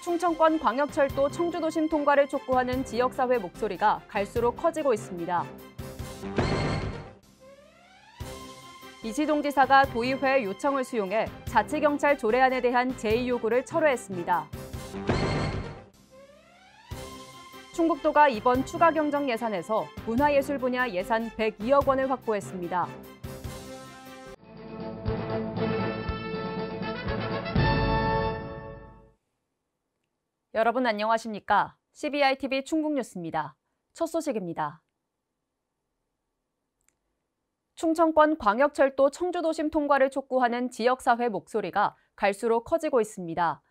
충청권 광역철도 청주도심 통과를 촉구하는 지역사회 목소리가 갈수록 커지고 있습니다. 이시종 지사가 도의회의 요청을 수용해 자치경찰 조례안에 대한 제의 요구를 철회했습니다. 충북도가 이번 추가 경정 예산에서 문화예술 분야 예산 102억 원을 확보했습니다. 여러분 안녕하십니까? CBI-TV 충북뉴스입니다. 첫 소식입니다. 충청권 광역철도 청주도심 통과를 촉구하는 지역사회 목소리가 갈수록 커지고 있습니다.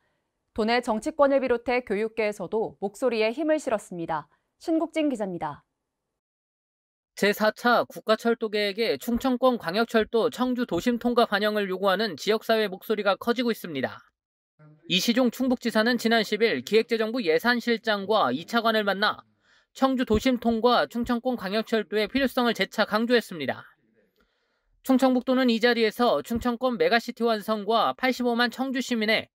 도내 정치권을 비롯해 교육계에서도 목소리에 힘을 실었습니다. 신국진 기자입니다. 제4차 국가철도 계획에 충청권 광역철도 청주도심 통과 반영을 요구하는 지역사회 목소리가 커지고 있습니다. 이시종 충북지사는 지난 10일 기획재정부 예산실장과 2차관을 만나 청주도심 통과 충청권 광역철도의 필요성을 재차 강조했습니다. 충청북도는 이 자리에서 충청권 메가시티 완성과 85만 청주 시민의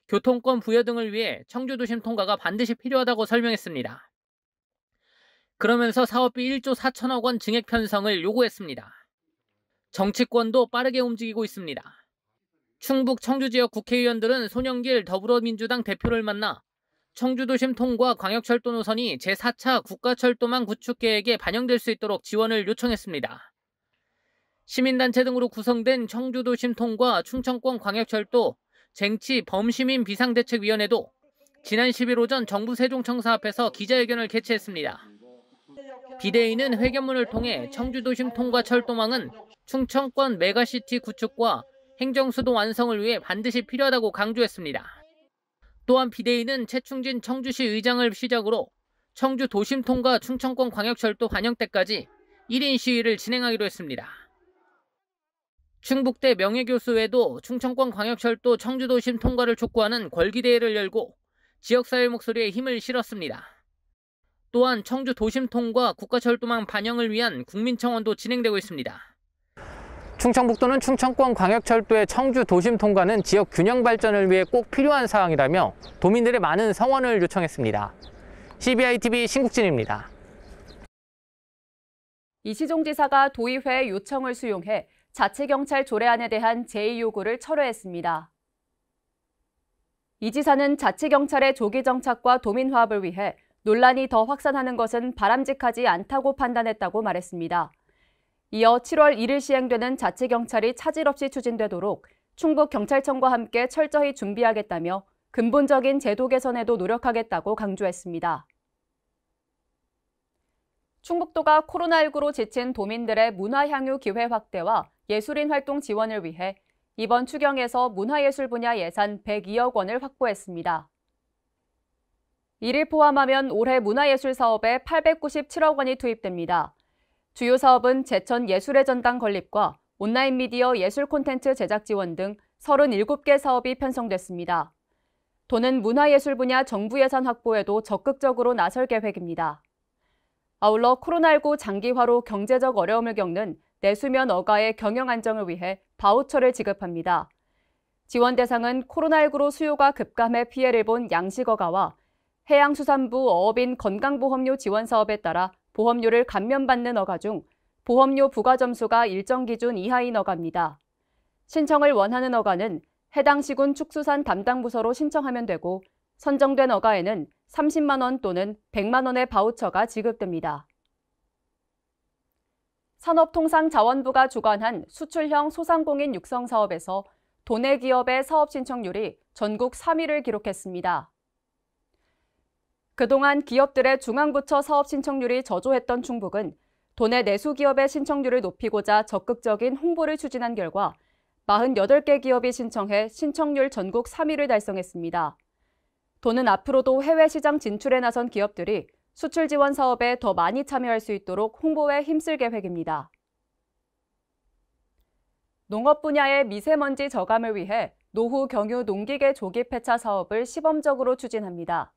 교통권 부여 등을 위해 청주도심 통과가 반드시 필요하다고 설명했습니다. 그러면서 사업비 1조 4천억 원 증액 편성을 요구했습니다. 정치권도 빠르게 움직이고 있습니다. 충북 청주지역 국회의원들은 손영길 더불어민주당 대표를 만나 청주도심 통과 광역철도 노선이 제4차 국가철도망 구축 계획에 반영될 수 있도록 지원을 요청했습니다. 시민단체 등으로 구성된 청주도심 통과 충청권 광역철도 쟁취 범시민 비상대책위원회도 지난 10일 오전 정부 세종청사 앞에서 기자회견을 개최했습니다. 비대위는 회견문을 통해 청주도심 통과 철도망은 충청권 메가시티 구축과 행정수도 완성을 위해 반드시 필요하다고 강조했습니다. 또한 비대위는 최충진 청주시 의장을 시작으로 청주도심 통과 충청권 광역철도 반영 때까지 1인 시위를 진행하기로 했습니다. 충북대 명예교수회도 충청권 광역철도 청주도심 통과를 촉구하는 궐기대회를 열고 지역사회 목소리에 힘을 실었습니다. 또한 청주도심 통과 국가철도망 반영을 위한 국민청원도 진행되고 있습니다. 충청북도는 충청권 광역철도의 청주도심 통과는 지역 균형 발전을 위해 꼭 필요한 사항이라며 도민들의 많은 성원을 요청했습니다. CBI-TV 신국진입니다. 이시종 지사가 도의회의 요청을 수용해 자치경찰 조례안에 대한 제의 요구를 철회했습니다. 이 지사는 자치경찰의 조기 정착과 도민 화합을 위해 논란이 더 확산하는 것은 바람직하지 않다고 판단했다고 말했습니다. 이어 7월 1일 시행되는 자치경찰이 차질 없이 추진되도록 충북경찰청과 함께 철저히 준비하겠다며 근본적인 제도 개선에도 노력하겠다고 강조했습니다. 충북도가 코로나19로 지친 도민들의 문화향유 기회 확대와 예술인 활동 지원을 위해 이번 추경에서 문화예술 분야 예산 102억 원을 확보했습니다. 이를 포함하면 올해 문화예술 사업에 897억 원이 투입됩니다. 주요 사업은 제천 예술의 전당 건립과 온라인 미디어 예술 콘텐츠 제작 지원 등 37개 사업이 편성됐습니다. 도는 문화예술 분야 정부 예산 확보에도 적극적으로 나설 계획입니다. 아울러 코로나19 장기화로 경제적 어려움을 겪는 내수면 어가의 경영 안정을 위해 바우처를 지급합니다. 지원 대상은 코로나19로 수요가 급감해 피해를 본 양식어가와 해양수산부 어업인 건강보험료 지원 사업에 따라 보험료를 감면받는 어가 중 보험료 부과 점수가 일정 기준 이하인 어가입니다. 신청을 원하는 어가는 해당 시군 축수산 담당 부서로 신청하면 되고 선정된 어가에는 30만 원 또는 100만 원의 바우처가 지급됩니다. 산업통상자원부가 주관한 수출형 소상공인 육성 사업에서 도내 기업의 사업 신청률이 전국 3위를 기록했습니다. 그동안 기업들의 중앙부처 사업 신청률이 저조했던 충북은 도내 내수 기업의 신청률을 높이고자 적극적인 홍보를 추진한 결과 48개 기업이 신청해 신청률 전국 3위를 달성했습니다. 도는 앞으로도 해외 시장 진출에 나선 기업들이 수출 지원 사업에 더 많이 참여할 수 있도록 홍보에 힘쓸 계획입니다. 농업 분야의 미세먼지 저감을 위해 노후 경유 농기계 조기 폐차 사업을 시범적으로 추진합니다.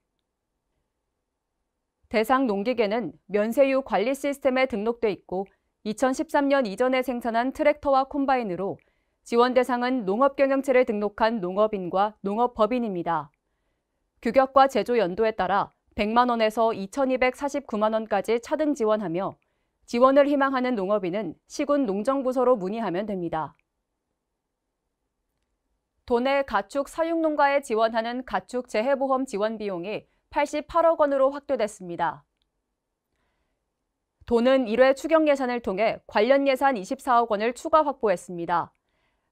대상 농기계는 면세유 관리 시스템에 등록돼 있고 2013년 이전에 생산한 트랙터와 콤바인으로 지원 대상은 농업경영체를 등록한 농업인과 농업법인입니다. 규격과 제조 연도에 따라 100만 원에서 2,249만 원까지 차등 지원하며 지원을 희망하는 농업인은 시군 농정부서로 문의하면 됩니다. 도내 가축 사육농가에 지원하는 가축 재해보험 지원 비용이 88억 원으로 확대됐습니다. 도는 1회 추경 예산을 통해 관련 예산 24억 원을 추가 확보했습니다.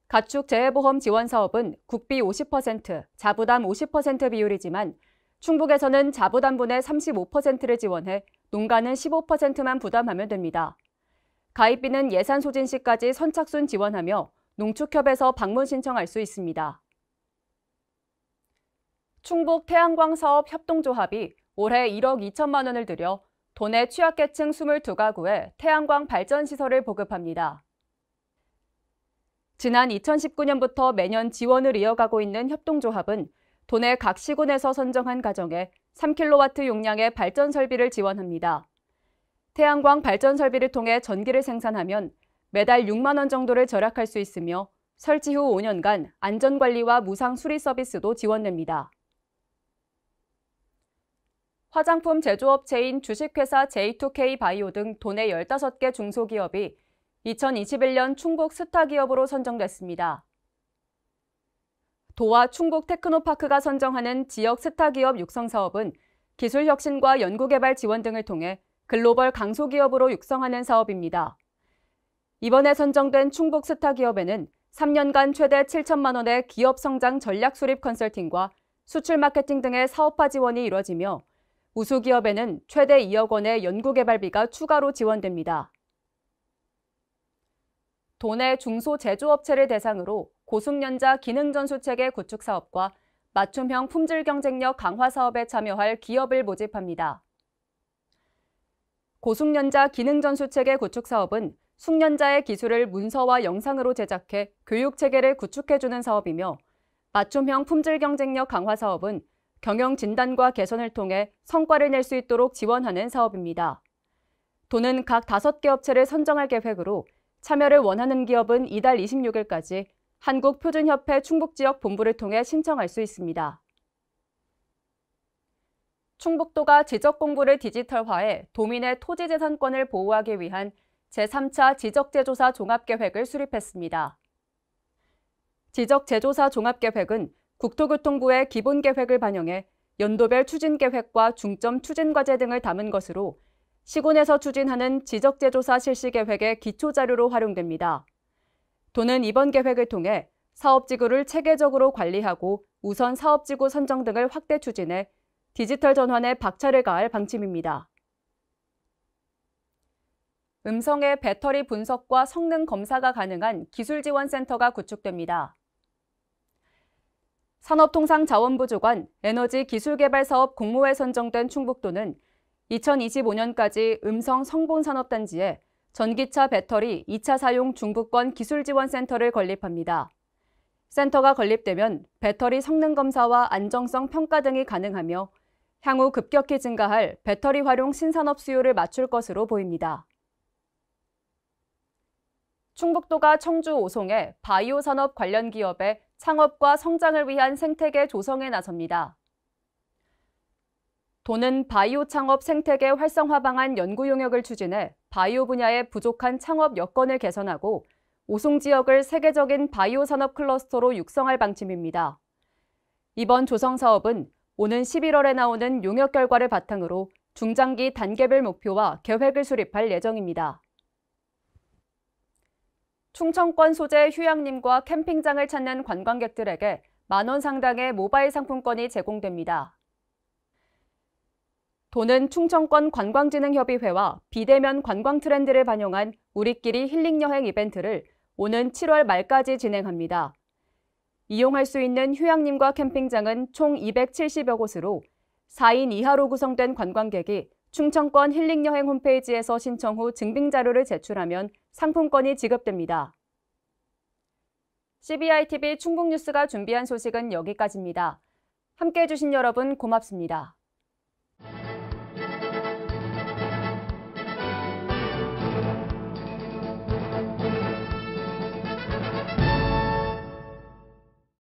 가축 재해보험 지원 사업은 국비 50%, 자부담 50% 비율이지만 충북에서는 자부담분의 35%를 지원해 농가는 15%만 부담하면 됩니다. 가입비는 예산 소진 시까지 선착순 지원하며 농축협에서 방문 신청할 수 있습니다. 충북 태양광 사업 협동조합이 올해 1억 2천만 원을 들여 도내 취약계층 22가구에 태양광 발전시설을 보급합니다. 지난 2019년부터 매년 지원을 이어가고 있는 협동조합은 도내 각 시군에서 선정한 가정에 3kW 용량의 발전 설비를 지원합니다. 태양광 발전 설비를 통해 전기를 생산하면 매달 6만 원 정도를 절약할 수 있으며 설치 후 5년간 안전관리와 무상 수리 서비스도 지원됩니다. 화장품 제조업체인 주식회사 J2K 바이오 등 도내 15개 중소기업이 2021년 충북 스타기업으로 선정됐습니다. 도와 충북 테크노파크가 선정하는 지역 스타기업 육성사업은 기술혁신과 연구개발 지원 등을 통해 글로벌 강소기업으로 육성하는 사업입니다. 이번에 선정된 충북 스타기업에는 3년간 최대 7천만 원의 기업성장 전략 수립 컨설팅과 수출 마케팅 등의 사업화 지원이 이뤄지며 우수기업에는 최대 2억 원의 연구개발비가 추가로 지원됩니다. 도내 중소제조업체를 대상으로 고숙련자 기능전수체계 구축 사업과 맞춤형 품질 경쟁력 강화 사업에 참여할 기업을 모집합니다. 고숙련자 기능전수체계 구축 사업은 숙련자의 기술을 문서와 영상으로 제작해 교육체계를 구축해주는 사업이며 맞춤형 품질 경쟁력 강화 사업은 경영 진단과 개선을 통해 성과를 낼 수 있도록 지원하는 사업입니다. 도는 각 5개 업체를 선정할 계획으로 참여를 원하는 기업은 이달 26일까지 한국표준협회 충북지역 본부를 통해 신청할 수 있습니다. 충북도가 지적공부를 디지털화해 도민의 토지재산권을 보호하기 위한 제3차 지적재조사 종합계획을 수립했습니다. 지적재조사 종합계획은 국토교통부의 기본계획을 반영해 연도별 추진계획과 중점 추진과제 등을 담은 것으로 시군에서 추진하는 지적재조사 실시계획의 기초자료로 활용됩니다. 도는 이번 계획을 통해 사업지구를 체계적으로 관리하고 우선 사업지구 선정 등을 확대 추진해 디지털 전환에 박차를 가할 방침입니다. 음성의 배터리 분석과 성능 검사가 가능한 기술지원센터가 구축됩니다. 산업통상자원부 주관 에너지기술개발사업 공모에 선정된 충북도는 2025년까지 음성 성본산업단지에 전기차 배터리 2차 사용 중부권 기술지원센터를 건립합니다. 센터가 건립되면 배터리 성능 검사와 안정성 평가 등이 가능하며 향후 급격히 증가할 배터리 활용 신산업 수요를 맞출 것으로 보입니다. 충북도가 청주 오송에 바이오 산업 관련 기업의 창업과 성장을 위한 생태계 조성에 나섭니다. 도는 바이오 창업 생태계 활성화 방안 연구 용역을 추진해 바이오 분야의 부족한 창업 여건을 개선하고 오송 지역을 세계적인 바이오 산업 클러스터로 육성할 방침입니다. 이번 조성 사업은 오는 11월에 나오는 용역 결과를 바탕으로 중장기 단계별 목표와 계획을 수립할 예정입니다. 충청권 소재 휴양림과 캠핑장을 찾는 관광객들에게 만원 상당의 모바일 상품권이 제공됩니다. 도는 충청권 관광진흥협의회와 비대면 관광 트렌드를 반영한 우리끼리 힐링여행 이벤트를 오는 7월 말까지 진행합니다. 이용할 수 있는 휴양림과 캠핑장은 총 270여 곳으로 4인 이하로 구성된 관광객이 충청권 힐링여행 홈페이지에서 신청 후 증빙자료를 제출하면 상품권이 지급됩니다. CBI TV 충북뉴스가 준비한 소식은 여기까지입니다. 함께해 주신 여러분 고맙습니다.